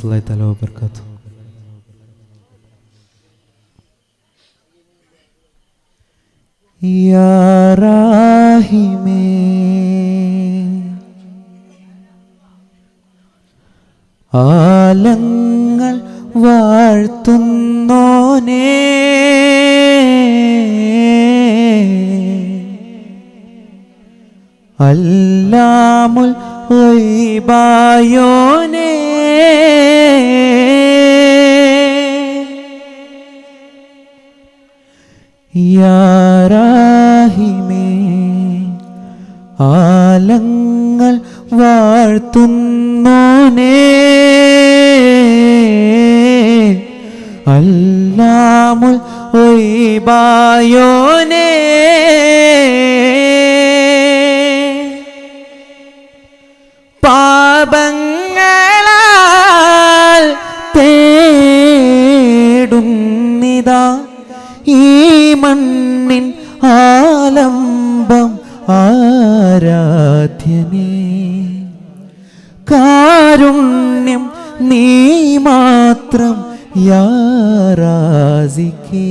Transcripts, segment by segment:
വറഹ്മത്തുള്ളാഹി തആല വബറകാതുഹു. യാ റഹീമേ ആലങ്ങൾ വാഴ്ത്തുന്നോനേ അല്ലാമുൽ ഗൈബായോനേ യാ റഹീമേ ആലങ്ങൾ വാഴ്ത്തുന്നോനേ അല്ലാമുൽ ഗൈബായോനേ പാപങ്ങളാൽ തേടുന്നിതാ ഈ മണ്ണിൻ ആലംബം ആരാധ്യനേ കാരുണ്യം നീ മാത്രം യാ റാസിഖേ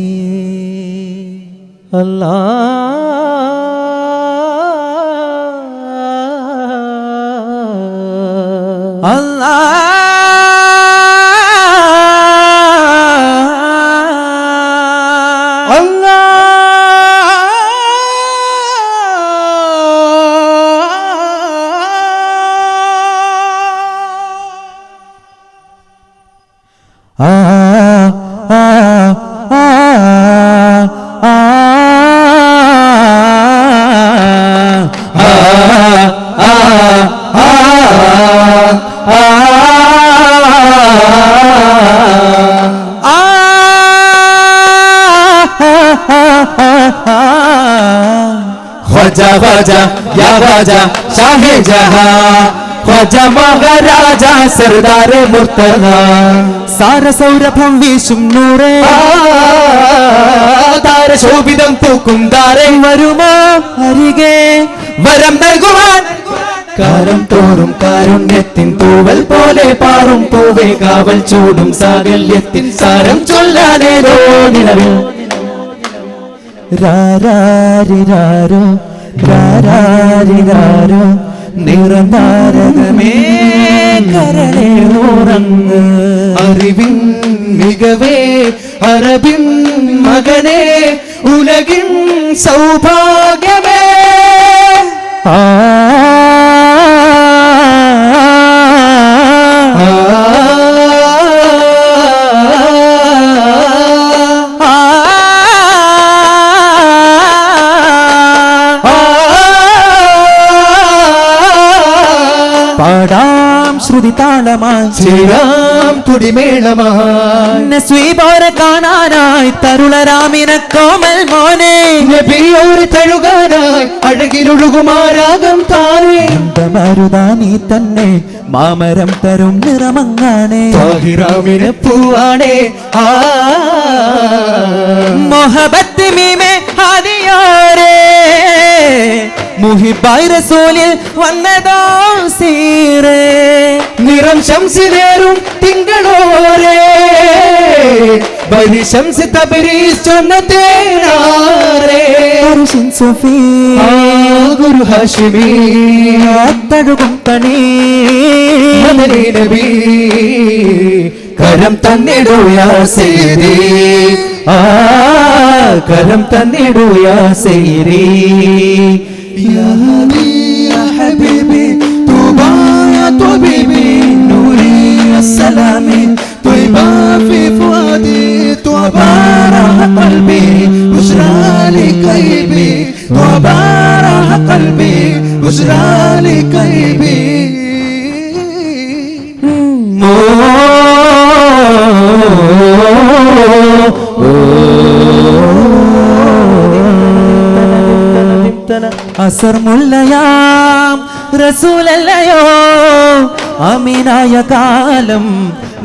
ख्वाजा ख्वाजा या ख्वाजा शाहे जहां ख्वाजा महाराजा सरदार मुर्तजा സാരസൗരഭം വീശും നൂറേ താരശോഭിതം പൂക്കും താരേ വരുമോ അരികെ വരം നൽകുവാൻ കാരം തോറും കാരുണ്യത്തിൻ തൂവൽ പോലെ പാറും പൂവേ കാവൽ ചൂടും സാകല്യത്തിൻ സാരം ചൊല്ലാനേരോ നിലവിൽ രാരാരിരാരോ രാരാരിരാരോ നിറനാരകമേ കരളേ ഉറങ്ങ് അറിവിൻ മികവേ അറബിൻ മകനേ ഉലകിൻ സൗഭാഗ്യമേ പാടാം ശ്രുതി താളമായി ശ്രീരാം തുടിമേളമായി നസ്വീബോരെ കാണാനായി തരുളരാമിന കോമൽ മോനെ നബിയോരെ തഴുകാനായി അഴകിലൊഴുകുമാരാഗം താനേ മരുതാനി തന്നെ മാമരം തരും നിറമങ്ങാണേ താഹിറാമിന പൂവാണേ മൊഹബത്ത് മീമേ ഹാദിയോരേ മുഹിബായി റസൂലിൽ വന്നതോ സീറേ നിറം ശംസിലേറും തിങ്കളോരേ ബരി ശംസ് തബരീസ് ചൊന്നതേനാരേ അർശിൻ സഫീ ഗുരു ഹാഷിമി തഴുകും തണി മദനി നബി കരം തന്നിടൂ യാ സയ്യിദി കരം തന്നിടൂ യാ സയ്യിദി യാ ഹബീബി യാ ഹബീബി തുബാ യാ തുബീബി നൂരി അസ്സലാമി തുബാ ഫി ഫുആദി തുബാ റഹ ഖൽബി ബുശ്റാ ലി ഖൈബി തുബാ റഹ ഖൽബി ബുശ്റാ ലി ഖൈബി അസർ മുല്ലയാം റസൂലല്ലയോ അമീനായ കാലം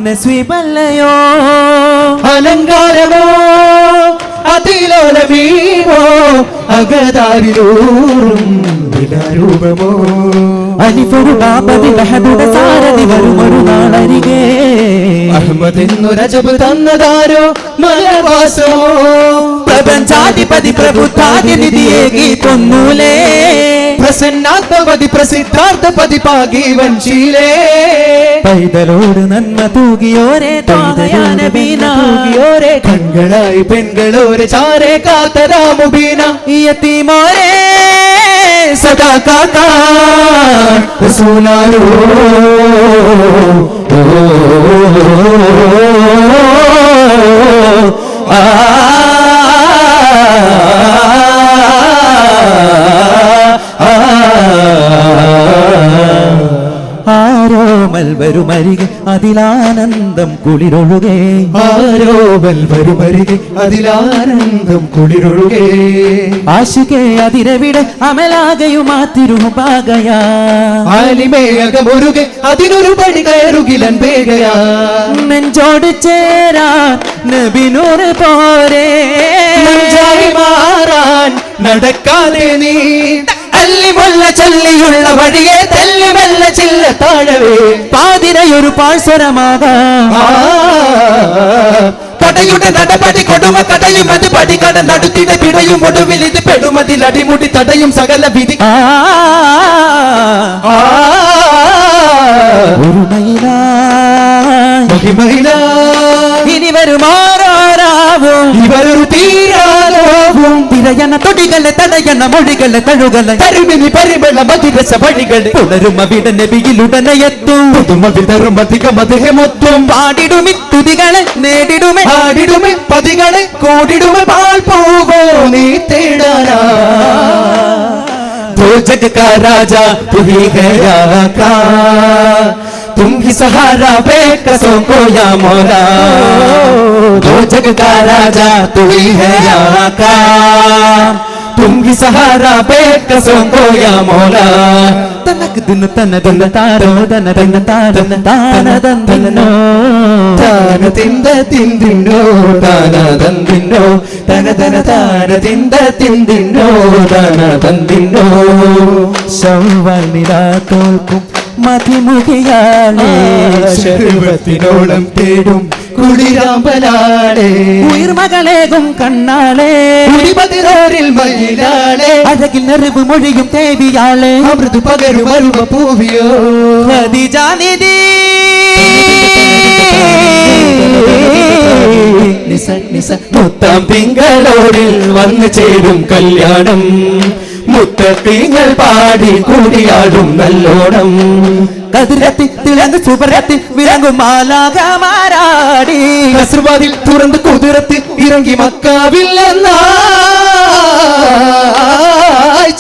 നസ്വീബല്ലയോ അലങ്കാരമോ അതിലോലമീമോ അകതാരിലൂറും വിലാരൂപമോ അലിഫൊരു ബാബതി ലഹദുടെ സാരതി വരുമൊരു നാളരികെ അഹ്മദ് എന്നു രജബ് തന്നതാരോ മലവാസമോ പ്രപഞ്ചാധിപതി പ്രബുദ്ധാതി നിധിയേകി പൊന്നൂലേ പ്രസന്നാത്മപതി പ്രസിദ്ധാർത്ഥപതി പാകി വഞ്ചിയിലേ പൈതലോട് നന്മ തൂകിയോരെ തൂകിയോരെ കൺകളായി പെൺകളോരെ ചാരെ കാത്തരാ മുബീന യതീമോരെ സദാ കാക്കാ റസൂലാരോ ആരോമൽ വരുമരികെ അതിലാനന്ദം കുളിരൊഴുകേ ആരോമൽ വരുമരികെ അതിലാനന്ദം കുളിരൊഴുകേ ആശികെ അതിരവിടെ അമലാകയുമാ തിരുമുപാകയാ ആലിമേ അകമൊരുകെ അതിനൊരു പടി കയറുകിലൻ വേഗയാ നെഞ്ചോട് ചേരാ നബിനൂറ് പോരെ നെഞ്ചായി മാറാൻ നടക്കാതെ നീ അല്ലിമുള്ള ചൊല്ലിയുള്ള വഴിയെ തെല്ലുമല്ല ചില്ല താഴവേ പാതിരയൊരു പാഴ്സ്വരമാകാം കടയുടെ നടപടി കൊടുമ കടയും അത് പടികട നടത്തിട പിടയും ഒടുവിൽ ഇത് പെടുമതിൽ അടിമുടി തടയും സകല വിധി ഇനി വരുമാറാവും ഇവരൊരു തീരാലോവും തിരയണ തൊടികളെ തടയണ മൊഴികളെ തഴുകളെ തരുമിനി പരിമള മധുരസ വഴികളെ പുണരും അവിടെ നബിയിലുടനെ എത്തും പുതുമ വിതറും അധികം അദ്ദേഹമൊത്തും പാടിടുമി തുതികളെ നേടിടുമേ പാടിടുമെ പതികളെ കൂടിടുമെ പാൽ പോവോ നീ തേടാനാ तो जग का राजा तू ही गया का तुम ही सहारा बेकसों को या मौला तो जग का राजा तू ही है यहाँ का तुम ही सहारा बेकसों को या मौला തനക്ക് ദിന തന തന താരോ തന തന താരന താന തന്നോ താന തിന്ത തിന്തിന്നോ താന തന്തിന്നോ തന തന താന തിന്ത തിന്തിന്നോ താന തന്തിന്നോ ശൗവൽ നിലാ തോൽക്കും മതിമുഖിയാളേ ശർവത്തിനോളം തേടും കുളിരാമ്പലാളേ ഉയർമകളേകും കണ്ണാളേ കുടിപതിരോരിൽ മയിലാളേ അഴകിൽ നെറിവ് മൊഴിയും ദേവിയാളേ അമൃത് പകരും അരുമ പൂവിയോ ഖദീജാനിധി നിസ നിസ മുത്താം തിങ്കളോടിൽ വന്നു ചേരും കല്യാണം മുത്തത്തിങ്ങൾ പാടി കൂടിയാടും നല്ലോണം കതിരത്തി തിളങ്ങ് സുപരത്തി വിളങ്ങും മാലാകമാരാടി കസ്രവാതിൽ തുറന്ന് കുതിരത്ത് ഇറങ്ങി മക്കാവിൽ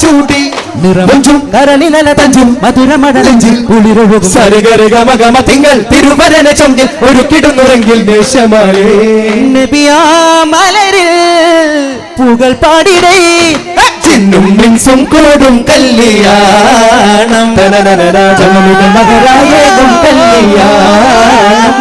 ചൂട്ടി നിറമഞ്ചും കരളിലല തഞ്ചും മധുരമടലഞ്ചിൽ കുളിരൊഴുകും സരഗരഗമഗമ തിങ്കൾ തിരുവരന ചൊങ്കിൽ ഒരു കിടുന്നുറങ്കിൽ ദേശമാലേ നബിയാ മലരിൽ പുകൾ പാടിടേ ചിന്നും മിൻസും കൂടും കല്യാണം മകരായേകും കല്യാണം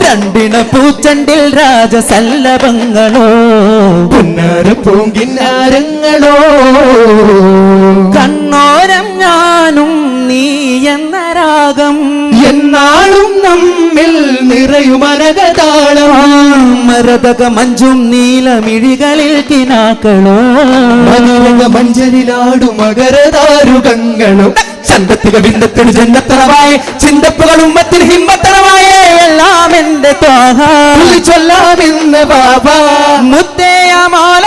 രണ്ടിണ പൂച്ചണ്ടിൽ രാജസല്ലഭങ്ങളോ പുന്നാര പൂങ്കിന്നാരങ്ങളോ കണ്ണോരം ഞാനും നീ എന്ന രാഗം എന്നാളും നമ്മിൽ നിറയുമനകതാളം മരതക മഞ്ചും നീലമിഴികളിൽ കിനാക്കളോ മഞ്ചലിലാടും മകരതാരുകങ്ങളും ചന്തത്തിക ബിന്ദത്തിന് ജന്നത്തറവായ ചിന്തപ്പുകളും മത്തിൽ ഹിമ്മത്തറവായ എല്ലാം എന്റെ ത്വാഹ ചൊല്ലാമെന്ന് ബാബ മുത്തയ മോല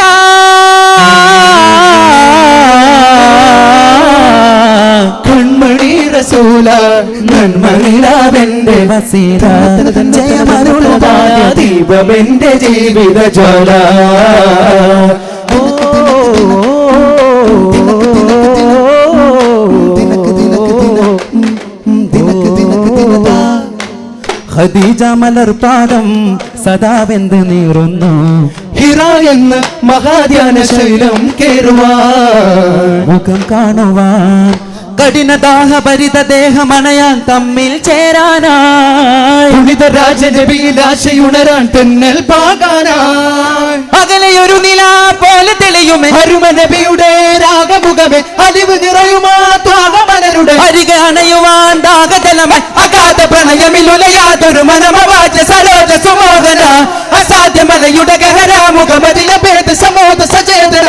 കൺമണി റസൂല നന്മണിലാവെന്റെ വസീല ജയമരുളതായ ദീപമെന്റെ ജീവിത ജ്വാല ഖദീജ മലർപാദം സദാ വെന്ത് നീറുന്നു ഹിറ എന്ന് മഹാധ്യാന ശൈലം കേറുവാൻ മുഖം കാണുവാൻ കഠിന ദാഹഭരിത ദേഹമണയാൻ തമ്മിൽ ചേരാനായി പുനിത രാജനബിയിൽ ആശയുണരാൻ തെന്നൽ പാകാനായി അകലെയൊരു നില പോലെ തെളിയുമേ അരുമ നബിയുടെ രാഗമുഖമേ അലിവ് നിറയുമാ ത്വാഗമലരുടെ അരികെ അണയുവാൻ ദാഗജലമേ അഗാധ പ്രണയമിലുലയാതൊരു മനമവാച സരോജ സുമോഹന അസാധ്യമലയുടെ ഗഹരാമുഖമതില ഭേദ സമോദ സചേതന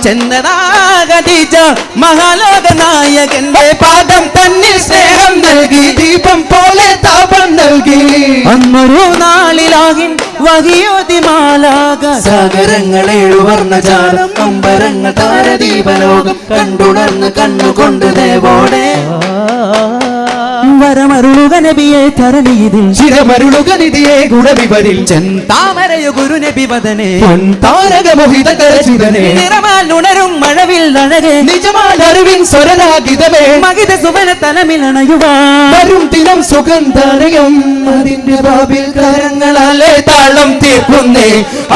ചന്ദ്രനാഗദീജ മഹാലോക നായകന്റെ പാദം തന്നിൽ സ്നേഹം നൽകി ദീപം പോലെ താപം നൽകി അന്നൊരു നാളിലാകിൻ വഹിയോതിമാലാക സാഗരങ്ങളേഴുവർണ്ണജാലം അമ്പരങ്ങൾ താരദീപലോകം കണ്ടുണർന്ന് കണ്ണുകൊണ്ട് ദേവോടെ വരമരുളുക നബിയെ ധരണിയിൽ ചിരമരുളുക നിധിയെ ഗുണവിവരിൽ ചെന്താമരയു ഗുരു നബി വദനെ താരക മോഹിത കരചിതനെ നിറമാൽ ഉണരും മഴവിൽ അഴകെ നിജമാൽ അറിവിൻ സ്വരരാഗിതമേ മകിത സുവന തലമിലണയുവാൻ വരും ദിനം സുഗന്ധരയം അതിന്റെ ബാബിൽ കരങ്ങളാലെ താളം തീർക്കുന്നേ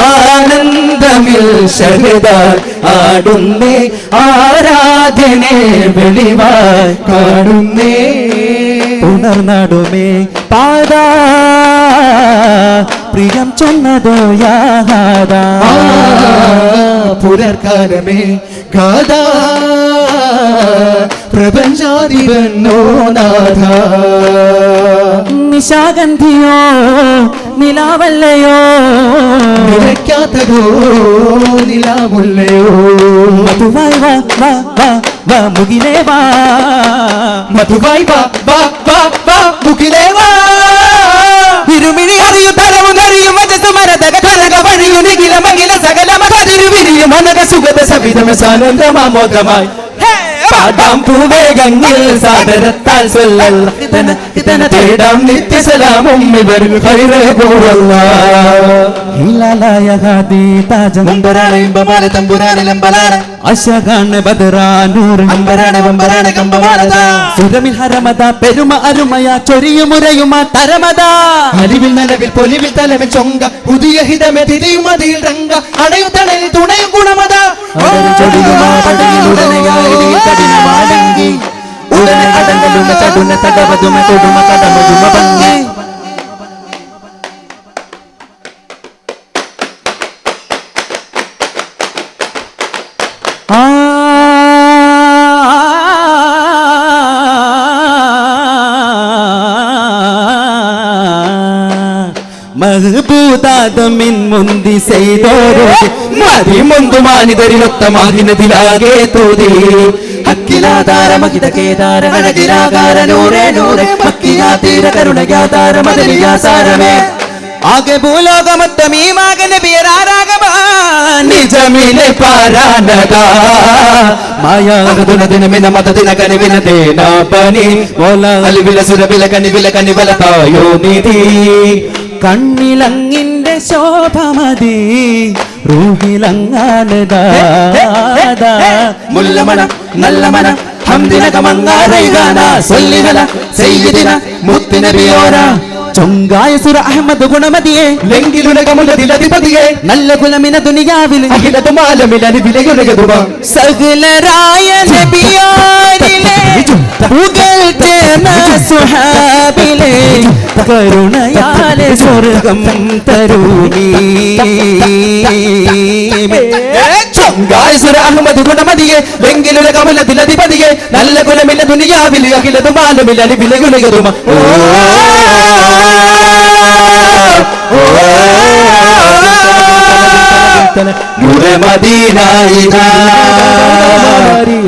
ആനന്ദമിൽ ശഹദാർ ആടുന്നേ ആരാധനെ വെളിവായി കാണുന്നേ ഉണർന്നാടുമേ പാദാ പ്രിയം ചൊന്നതോ യാദാ പുലർക്കാലമേ ഗാദാ പ്രപഞ്ചാധിപന്നോ നാഥ നിശാഗന്ധിയോ നിലാവല്ലയോ നിലയ്ക്കാത്തതോ നിലാവുല്ലയോ മധുവായി വാ വാ വാ വാ മുകിലേ വാ മധുവായി വാ വാ വാ വാ മുകിലേ വാ ഇരുമിഴി അറിയു തലമുനറിയും മജസുമരതക കനക വഴിയു നിഖില മകില സകല മകതിരു വിരിയും അനക സുഗത സവിതമസാനന്ദമാമോദമായി പാടാം പൂവേഗങ്ങിൽ സാദരത്താൽ സ്വല്ലല്ലാഹ് തേടാം നിത്യസലാമും ഇവരിൽ ഖൈറേ പോവല്ലാഹ് ഹിലാലായ ഹാദി താജം അമ്പരാണ ഇമ്പമാല തമ്പുരാന ലംബലാന അശഗാന ബദറാനൂർ അമ്പരാണ ബമ്പരാണ കമ്പമാലത സുരമിൽ ഹരമത പെരുമ അരുമയ ചൊരിയുമുരയുമ തരമത അലിവിൽ നലവിൽ പൊലിവിൽ തലമിൽ ചൊങ്ക പുതിയ ഹിതമെ തിരിയും അതിൽ രംഗ അണയു തണലിൽ തുണയും ഗുണമത ചൊടിയുമാ പടയിലുടനെയായി കഠിനമാലങ്കി ഉടനെ അടങ്കലുന്ന ചടുന തടവതുമ തൊടുമ കടമതുമ ഭംഗി മഹബൂദാദമിൻ മുന്തി ചെയ്തോരോ മതി മുന്തു മാനിതരിലൊത്തമാകിനതിലാകെ തോതി ഹക്കിലാധാര മഹിത കേദാര അഴകിലാകാര നൂറേ നൂറേ മക്കിയാ തീര കരുണയാധാര മദനിയാസാരമേ ആകെ ഭൂലോകമൊത്തമീമാകെ നബിയരാരാഗമാൻ നിജമിലെ പാരാനക മായാഗതുനദിനമിന മതദിന കനിവിന തേനാപനി മോല അലിവില സുരവില കനിവില കനിവല തായോ നിധി കണ്ണിലങ്ങിന്റെ ശോഭമതി റൂഹിലങ്ങാനദാ മുല്ലമണം നല്ല മനം ഹംദിനകമങ്ങാരൈഗാന സൊല്ലിഹല സയ്യിദിന മുത്തുനബിയോര ചൊങ്കായ സുര അഹമ്മദ് ഗുണമതിയെ ലെങ്കിലുലകമുലതിലധിപതിയെ നല്ല കുലമിന ദുനിയാവിൽ അഖിലതുമാലമിലനി വിലയുലകതുമ സകലരായ നബിയോരിലെ പുകഴ്ത്തേന സുഹാബിലെ കരുണയാലെ സ്വർഗം തരൂമീ ചൊങ്കായ സുര അഹമ്മദ് ഗുണമതിയെ ലെങ്കിലുലകമുലതിലധിപതിയെ നല്ല കുലമിന ദുനിയാവിൽ അഖിലതുമാലമിലനി വിലയുലകതുമ നൂറെ മദീന ഇദാ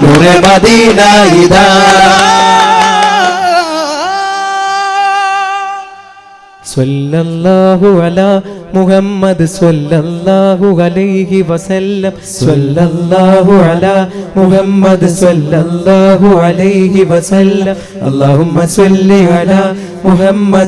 നൂറെ മദീന ഇദാ സ്വല്ലല്ലാഹു അലാ മുഹമ്മദ് സ്വല്ലല്ലാഹു അലൈഹി വസല്ലം സ്വല്ലല്ലാഹു അലാ മുഹമ്മദ് സ്വല്ലല്ലാഹു അലൈഹി വസല്ലം അല്ലാഹുമ്മ സ്വല്ലി അലാ മുഹമ്മദ്